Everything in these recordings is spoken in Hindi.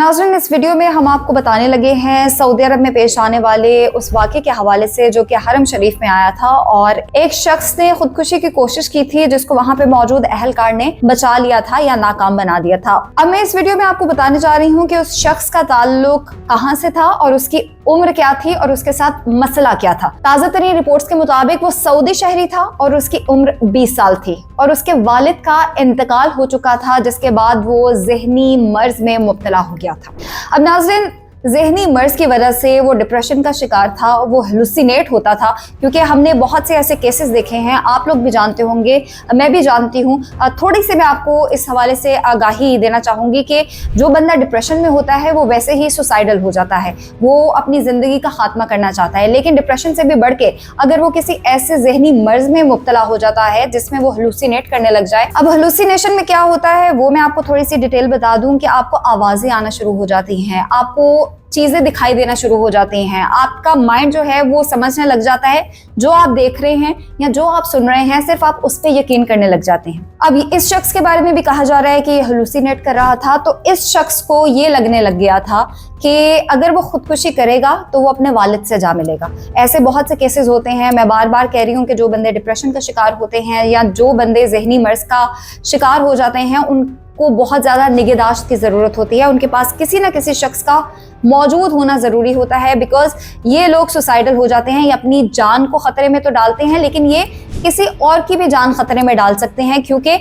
नाज़रीन, इस वीडियो में हम आपको बताने लगे हैं सऊदी अरब में पेश आने वाले उस वाक़े के हवाले से जो कि हरम शरीफ में आया था और एक शख्स ने खुदकुशी की कोशिश की थी जिसको वहां पे मौजूद अहलकार ने बचा लिया था या नाकाम बना दिया था। अब मैं इस वीडियो में आपको बताने जा रही हूँ कि उस शख्स का ताल्लुक कहाँ से था और उसकी उम्र क्या थी और उसके साथ मसला क्या था। ताज़ा तरीन रिपोर्ट्स के मुताबिक वो सऊदी शहरी था और उसकी उम्र 20 साल थी और उसके वालिद का इंतकाल हो चुका था, जिसके बाद वो ज़हनी मर्ज में मुब्तला हो गया था। अब नाज़रीन, ज़हनी मर्ज की वजह से वो डिप्रेशन का शिकार था, वो हेलुसिनेट होता था, क्योंकि हमने बहुत से ऐसे केसेस देखे हैं, आप लोग भी जानते होंगे, मैं भी जानती हूँ। थोड़ी सी मैं आपको इस हवाले से आगाही देना चाहूँगी कि जो बंदा डिप्रेशन में होता है वो वैसे ही सुसाइडल हो जाता है, वो अपनी ज़िंदगी का खात्मा करना चाहता है, लेकिन डिप्रेशन से भी बढ़ के अगर वो किसी ऐसे ज़हनी मर्ज में मुब्तला हो जाता है जिसमें वो हेलुसिनेट करने लग जाए। अब हेलुसिनेशन में क्या होता है वो मैं आपको थोड़ी सी डिटेल बता दूँ कि आपको आवाज़ें आना शुरू हो जाती हैं, आपको चीजें दिखाई देना शुरू हो जाती हैं, आपका माइंड जो है वो समझने लग जाता है जो आप देख रहे हैं या जो आप सुन रहे हैं, सिर्फ आप उस पर यकीन करने लग जाते हैं। अब इस शख्स के बारे में भी कहा जा रहा है कि ये हेलुसिनेट कर रहा था, तो इस शख्स को ये लगने लग गया था कि अगर वो खुदकुशी करेगा तो वो अपने वालिद से जा मिलेगा। ऐसे बहुत से केसेस होते हैं, मैं बार बार कह रही हूँ कि जो बंदे डिप्रेशन का शिकार होते हैं या जो बंदे ज़हनी मर्ज का शिकार हो जाते हैं उनको बहुत ज़्यादा निगहदाश्त की ज़रूरत होती है, उनके पास किसी ना किसी शख्स का मौजूद होना ज़रूरी होता है, बिकॉज ये लोग सुसाइडल हो जाते हैं, ये अपनी जान को ख़तरे में तो डालते हैं लेकिन ये किसी और की भी जान खतरे में डाल सकते हैं, क्योंकि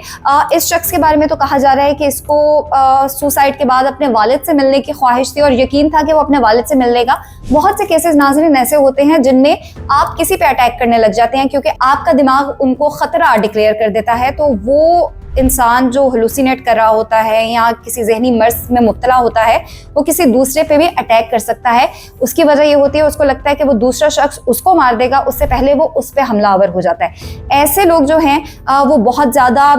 इस शख्स के बारे में तो कहा जा रहा है कि इसको सुसाइड के बाद अपने वालिद से मिलने की ख्वाहिश थी और यकीन था कि वो अपने वालिद से मिल लेगा। बहुत से केसेस नाज़रीन ऐसे होते हैं जिनमें आप किसी पे अटैक करने लग जाते हैं क्योंकि आपका दिमाग उनको खतरा डिक्लेयर कर देता है, तो वो इंसान जो हेलुसिनेट कर रहा होता है या किसी ज़हनी मर्ज में मुब्तला होता है वो किसी दूसरे पे भी अटैक कर सकता है। उसकी वजह ये होती है उसको लगता है कि वो दूसरा शख्स उसको मार देगा, उससे पहले वो उस पर हमलावर हो जाता है। ऐसे लोग जो हैं वो बहुत ज़्यादा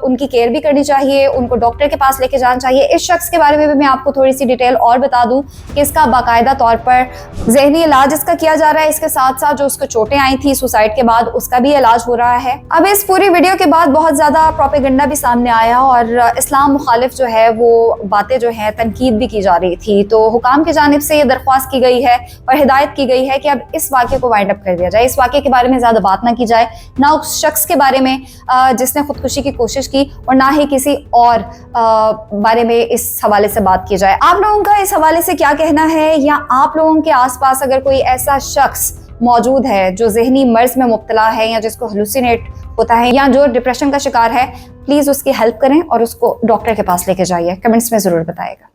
उनकी केयर भी करनी चाहिए, उनको डॉक्टर के पास लेके जाना चाहिए। इस शख्स के बारे में भी मैं आपको थोड़ी सी डिटेल और बता दूँ कि इसका बाकायदा तौर पर ज़हनी इलाज इसका किया जा रहा है, इसके साथ साथ जो उसको चोटें आई थी सुसाइड के बाद उसका भी इलाज हो रहा है। अब इस पूरी वीडियो के बाद बहुत ज़्यादा प्रोपेगेंडा भी सामने आया और इस्लाम मुखालिफ जो है वो बातें जो है तनकीद भी की जा रही थी, तो हुकाम की जानिब से ये दरख्वास्त की गई है और हिदायत की गई है कि अब इस वाक़े को वाइंड अप कर दिया जाए, इस वाक़े के बारे में ज़्यादा बात ना की जाए, ना उस शख्स के बारे में जिसने खुदकुशी की कोशिश की और ना ही किसी और बारे में इस हवाले से बात की जाए। आप लोगों का इस हवाले से क्या कहना है, या आप लोगों के आसपास अगर कोई ऐसा शख्स मौजूद है जो ज़हनी मर्ज में मुब्तला है या जिसको हेलुसिनेट होता है या जो डिप्रेशन का शिकार है, प्लीज़ उसकी हेल्प करें और उसको डॉक्टर के पास लेके जाइए। कमेंट्स में ज़रूर बताइएगा।